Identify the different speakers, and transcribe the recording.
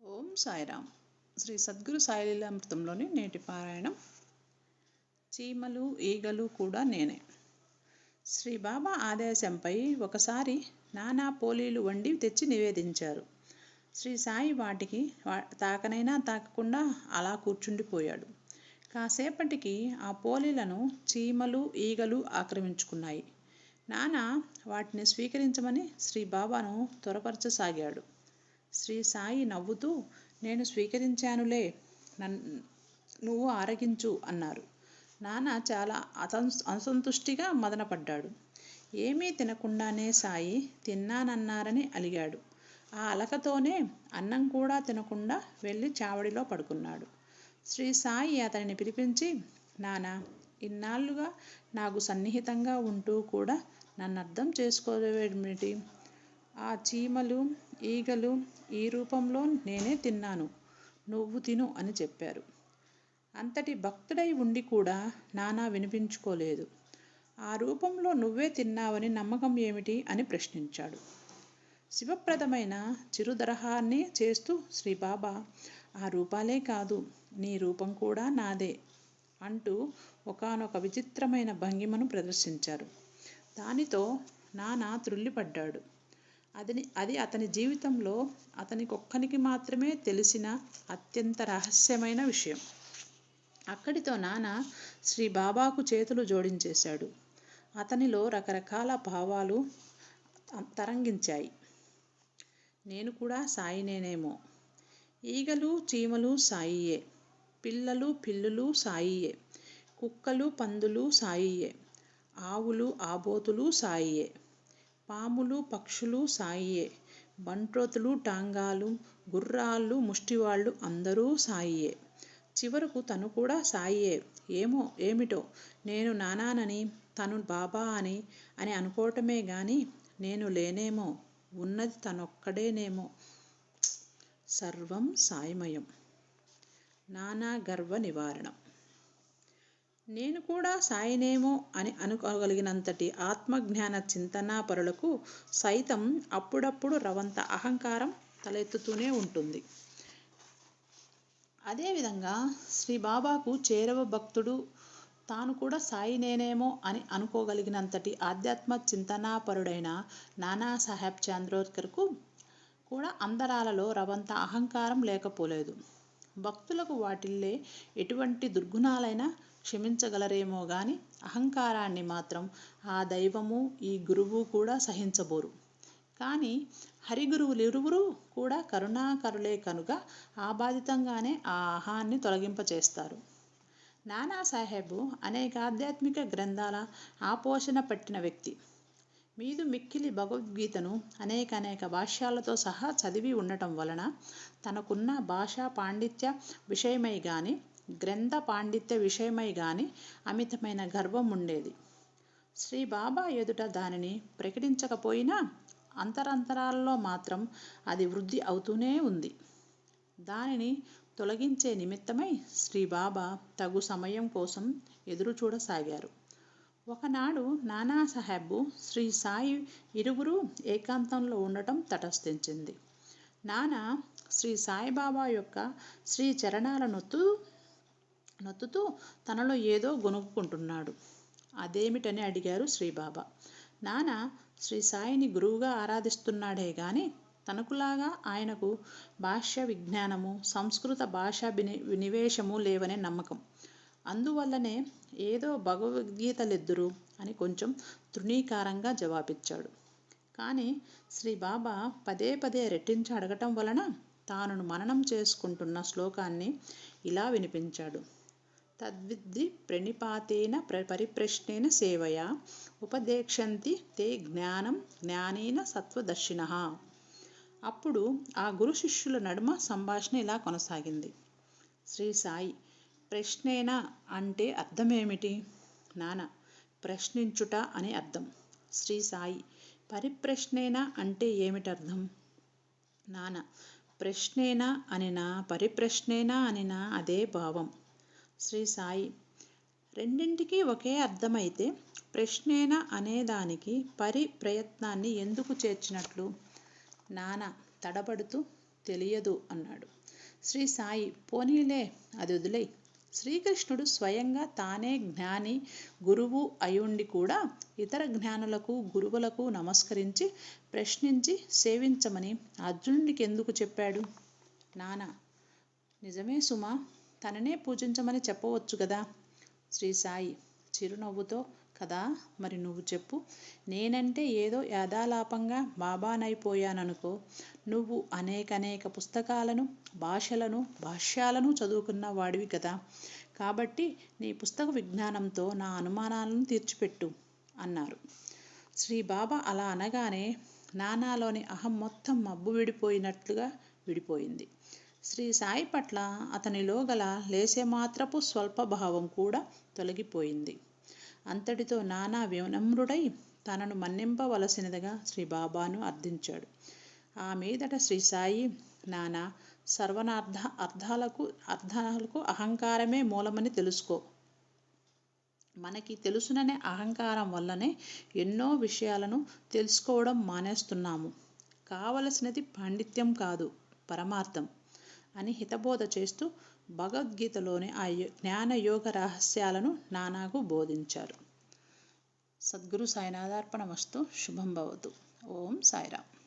Speaker 1: ఓం సాయిరామ్. శ్రీ సద్గురు సాయిలీలామృతంలోని నేటి పారాయణం. చీమలు ఈగలు కూడా నేనే. శ్రీ బాబా ఆదేశంపై ఒకసారి నానా పోలీలు వండి తెచ్చి నివేదించారు. శ్రీ సాయి వాటికి తాకనైనా తాకకుండా అలా కూర్చుండిపోయాడు. కాసేపటికి ఆ పోలీలను చీమలు ఈగలు ఆక్రమించుకున్నాయి. నానా వాటిని స్వీకరించమని శ్రీ బాబాను త్వరపరచసాగాడు. శ్రీ సాయి నవ్వుతూ, నేను స్వీకరించానులే, నువ్వు ఆరగించు అన్నారు. నాన్న చాలా అసంతుష్టిగా మదనపడ్డాడు. ఏమీ తినకుండానే సాయి తిన్నానన్నారని అలిగాడు. ఆ అలకతోనే అన్నం కూడా తినకుండా వెళ్ళి చావడిలో పడుకున్నాడు. శ్రీ సాయి అతనిని పిలిపించి, నానా, ఇన్నాళ్లుగా నాకు సన్నిహితంగా ఉంటూ కూడా నన్ను అర్థం చేసుకోలేవేమిటి? ఆ చీమలు ఈగలు ఈ రూపంలో నేనే తిన్నాను, నువ్వు తిను అని చెప్పారు. అంతటి భక్తుడై ఉండి కూడా నానా వినిపించుకోలేదు. ఆ రూపంలో నువ్వే తిన్నావని నమ్మకం ఏమిటి అని ప్రశ్నించాడు. శివప్రదమైన చిరుదరహాన్ని చేస్తూ శ్రీబాబా, ఆ రూపాలే కాదు, నీ రూపం కూడా నాదే అంటూ ఒకానొక విచిత్రమైన భంగిమను ప్రదర్శించారు. దానితో నానా త్రుళ్ళిపడ్డాడు. అది అతని జీవితంలో అతనికొక్కనికి మాత్రమే తెలిసిన అత్యంత రహస్యమైన విషయం. అక్కడితో నానా శ్రీ బాబాకు చేతులు జోడించేశాడు. అతనిలో రకరకాల భావాలు తరంగించాయి. నేను కూడా సాయినేనేమో. ఈగలు చీమలు సాయియే, పిల్లలు పిల్లులు సాయియే, కుక్కలు పందులు సాయియే, ఆవులు ఆబోతులు సాయియే, పాములు పక్షులు సాయియే, బంట్రోతులు టాంగాలు గుర్రాలు ముష్టివాళ్ళు అందరూ సాయియే. చివరకు తను కూడా సాయియే. ఏమిటో నేను నానానని తను బాబా అని అనుకోవటమే గాని నేను లేనేమో, ఉన్నది తనొక్కడేనేమో. సర్వం సాయిమయం. నానా గర్వ నివారణం. నేను కూడా సాయినేమో అని అనుకోగలిగినంతటి ఆత్మజ్ఞాన చింతనాపరులకు సైతం అప్పుడప్పుడు రవంత అహంకారం తలెత్తుతూనే ఉంటుంది. అదేవిధంగా శ్రీ బాబాకు చేరవ భక్తుడు తాను కూడా సాయినేనేమో అని అనుకోగలిగినంతటి ఆధ్యాత్మ చింతనాపరుడైన నానాసాహెబ్ చంద్రోద్కర్కు కూడా అందరాలలో రవంత అహంకారం లేకపోలేదు. భక్తులకు వాటిల్లే ఎటువంటి దుర్గుణాలైనా క్షమించగలరేమో గాని అహంకారాన్ని మాత్రం ఆ దైవము ఈ గురువు కూడా సహించబోరు. కానీ హరిగురువులిరువురూ కూడా కరుణాకరులే కనుక ఆబాధితంగానే ఆ అహాన్ని తొలగింపచేస్తారు. నానాసాహెబ్ అనేక ఆధ్యాత్మిక గ్రంథాల ఆపోషణ పట్టిన వ్యక్తి. మీదు మిక్కిలి భగవద్గీతను అనేక భాష్యాలతో సహా చదివి ఉండటం వలన తనకున్న భాషా పాండిత్య విషయమై గాని గ్రంథ పాండిత్య విషయమై గాని అమితమైన గర్వం ఉండేది. శ్రీ బాబా ఎదుట దానిని ప్రకటించకపోయినా అంతరాంతరాలలో మాత్రం అది వృద్ధి అవుతూనే ఉంది. దానిని తొలగించే నిమిత్తమై శ్రీ బాబా తగు సమయం కోసం ఎదురు చూడసాగారు. ఒకనాడు నానాసాహెబ్ శ్రీ సాయి ఇరువురు ఏకాంతంలో ఉండటం తటస్థించింది. నానా శ్రీ సాయిబాబా యొక్క శ్రీ చరణాల నొత్తుతూ తనలో ఏదో గొనుక్కుంటున్నాడు. అదేమిటని అడిగారు శ్రీబాబా. నానా శ్రీ సాయిని గురువుగా ఆరాధిస్తున్నాడే గాని తనకులాగా ఆయనకు భాష్య విజ్ఞానము, సంస్కృత భాషా వినివేశము లేవనే నమ్మకం. అందువల్లనే ఏదో భగవద్గీతలెద్దురు అని కొంచెం తృణీకారంగా జవాబిచ్చాడు. కానీ శ్రీ బాబా పదే రెట్టించి అడగటం వలన తాను మననం చేసుకుంటున్న శ్లోకాన్ని ఇలా వినిపించాడు. తద్విద్ధి ప్రణిపాతేన పరిప్రశ్నేన సేవయా ఉపదేక్షంతి తే జ్ఞానం జ్ఞానేన సత్వదర్శినః. అప్పుడు ఆ గురు శిష్యుల నడుమ సంభాషణ ఇలా కొనసాగింది. శ్రీ సాయి, ప్రశ్నేన అంటే అర్థమేమిటి? నానా, ప్రశ్నించుట అని అర్థం. శ్రీ సాయి, పరిప్రశ్నేన అంటే ఏమిటర్థం? నానా, ప్రశ్నేన అనినా పరిప్రశ్నేన అనినా అదే భావం. శ్రీ సాయి, రెండింటికి ఒకే అర్థమైతే ప్రశ్నేన అనేదానికి ప్రయత్నాన్ని ఎందుకు చేర్చినట్లు? నానా తడబడుతూ, తెలియదు అన్నాడు. శ్రీ సాయి పోనీలే, అది వదిలేయ్. శ్రీకృష్ణుడు స్వయంగా తానే జ్ఞాని, గురువు అయుండి కూడా ఇతర జ్ఞానులకు, గురువులకు నమస్కరించి ప్రశ్నించి సేవించమని అర్జునుడికి ఎందుకు చెప్పాడు? నానా, నిజమే సుమా, తననే పూజించమని చెప్పవచ్చు కదా. శ్రీ సాయి చిరునవ్వుతో, కదా, మరి నువ్వు చెప్పు. నేనంటే ఏదో యాదాలాపంగా బాబానైపోయాననుకో. నువ్వు అనేక పుస్తకాలను, భాషలను, భాష్యాలను చదువుకున్న వాడివి కదా. కాబట్టి నీ పుస్తక విజ్ఞానంతో నా అనుమానాలను తీర్చిపెట్టు అన్నారు. శ్రీ బాబా అలా అనగానే నానాలోని అహం మొత్తం మబ్బు విడిపోయినట్లుగా విడిపోయింది. శ్రీ సాయి పట్ల అతనిలో గల లేసేమాత్రపు స్వల్పభావం కూడా తొలగిపోయింది. అంతటితో నానా వినమ్రుడై తనను మన్నింపవలసినదిగా శ్రీ బాబాను అర్థించాడు. ఆ మీదట శ్రీ సాయి, నానా, అర్థాలకు అహంకారమే మూలమని తెలుసుకో. మనకి తెలుసుననే అహంకారం వల్లనే ఎన్నో విషయాలను తెలుసుకోవడం మానేస్తున్నాము. కావలసినది పాండిత్యం కాదు, పరమార్థం అని హితబోధ చేస్తూ భగవద్గీతలోని ఆ జ్ఞానయోగ రహస్యాలను నానాకు బోధించారు. సద్గురు సాయినాథార్పణమస్తు. శుభం భవతు. ఓం సాయిరామ్.